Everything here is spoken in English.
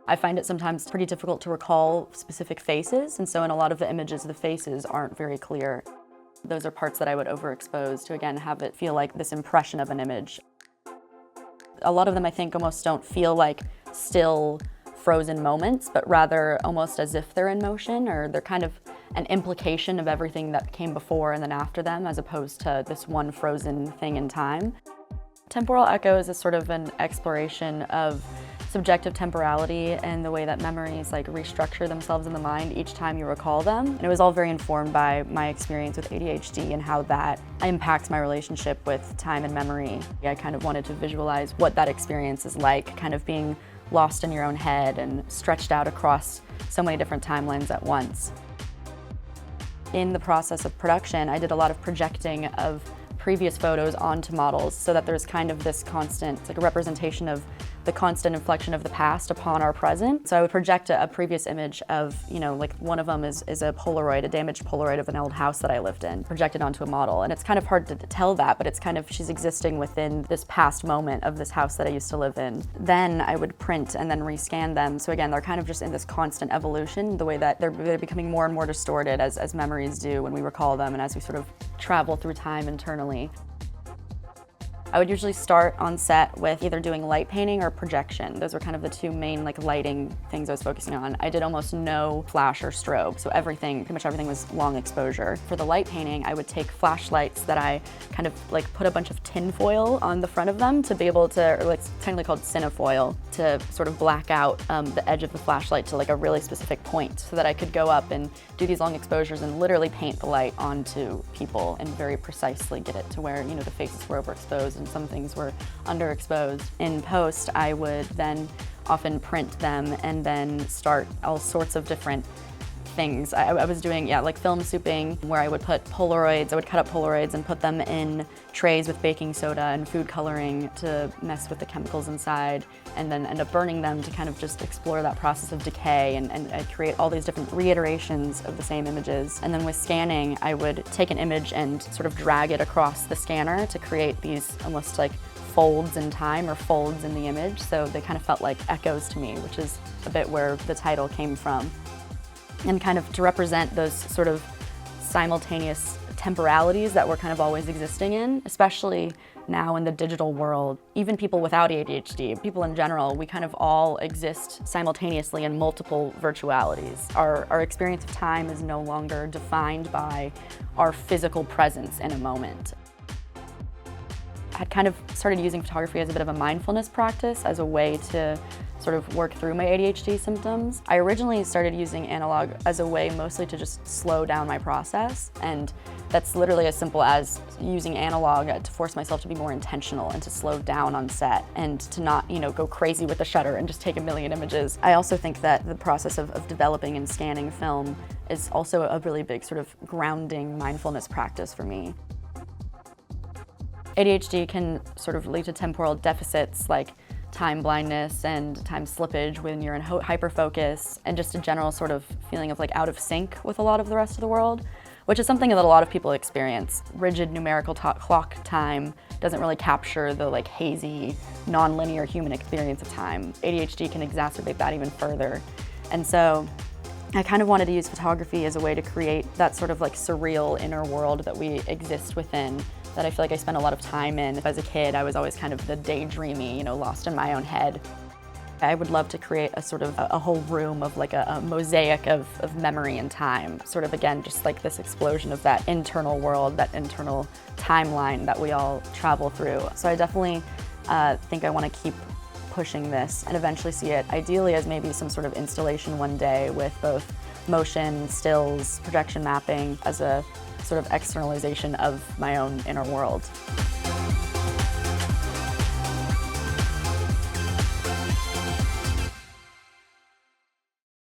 I find it sometimes pretty difficult to recall specific faces, and so in a lot of the images, the faces aren't very clear. Those are parts that I would overexpose to, again, have it feel like this impression of an image. A lot of them, I think, almost don't feel like still frozen moments, but rather almost as if they're in motion, or they're kind of an implication of everything that came before and then after them, as opposed to this one frozen thing in time. Temporal echoes is sort of an exploration of subjective temporality and the way that memories restructure themselves in the mind each time you recall them. And it was all very informed by my experience with ADHD and how that impacts my relationship with time and memory. I kind of wanted to visualize what that experience is like, kind of being lost in your own head and stretched out across so many different timelines at once. In the process of production, I did a lot of projecting of previous photos onto models so that there's kind of this constant, it's like a representation of the constant inflection of the past upon our present. So I would project a previous image of, one of them is a Polaroid, a damaged Polaroid of an old house that I lived in, projected onto a model. And it's kind of hard to tell that, but it's kind of, she's existing within this past moment of this house that I used to live in. Then I would print and then rescan them. So again, they're kind of just in this constant evolution, the way that they're becoming more and more distorted as memories do when we recall them and as we sort of travel through time internally. I would usually start on set with either doing light painting or projection. Those were kind of the two main lighting things I was focusing on. I did almost no flash or strobe, so pretty much everything was long exposure. For the light painting, I would take flashlights that I kind of put a bunch of tin foil on the front of them to be able to, or it's technically called cinefoil, to sort of black out the edge of the flashlight to a really specific point so that I could go up and do these long exposures and literally paint the light onto people and very precisely get it to where, the faces were overexposed and some things were underexposed. In post, I would then often print them and then start all sorts of different things. I was doing, film souping, where I would put Polaroids, I would cut up Polaroids and put them in trays with baking soda and food coloring to mess with the chemicals inside, and then end up burning them to kind of just explore that process of decay and create all these different reiterations of the same images. And then with scanning, I would take an image and sort of drag it across the scanner to create these almost folds in time or folds in the image, so they kind of felt like echoes to me, which is a bit where the title came from. And kind of to represent those sort of simultaneous temporalities that we're kind of always existing in, especially now in the digital world. Even people without ADHD, people in general, we kind of all exist simultaneously in multiple virtualities. Our experience of time is no longer defined by our physical presence in a moment. I had kind of started using photography as a bit of a mindfulness practice, as a way to sort of work through my ADHD symptoms. I originally started using analog as a way mostly to just slow down my process, and that's literally as simple as using analog to force myself to be more intentional and to slow down on set and to not, go crazy with the shutter and just take a million images. I also think that the process of developing and scanning film is also a really big sort of grounding mindfulness practice for me. ADHD can sort of lead to temporal deficits like time blindness and time slippage when you're in hyperfocus, and just a general sort of feeling of out of sync with a lot of the rest of the world, which is something that a lot of people experience. Rigid numerical clock time doesn't really capture the hazy, non-linear human experience of time. ADHD can exacerbate that even further. And so I kind of wanted to use photography as a way to create that sort of surreal inner world that we exist within, that I feel like I spent a lot of time in. As a kid, I was always kind of the daydreamy, lost in my own head. I would love to create a sort of a whole room of a mosaic of memory and time. Sort of, again, just this explosion of that internal world, that internal timeline that we all travel through. So I definitely think I want to keep pushing this and eventually see it ideally as maybe some sort of installation one day with both motion, stills, projection mapping as a sort of externalization of my own inner world.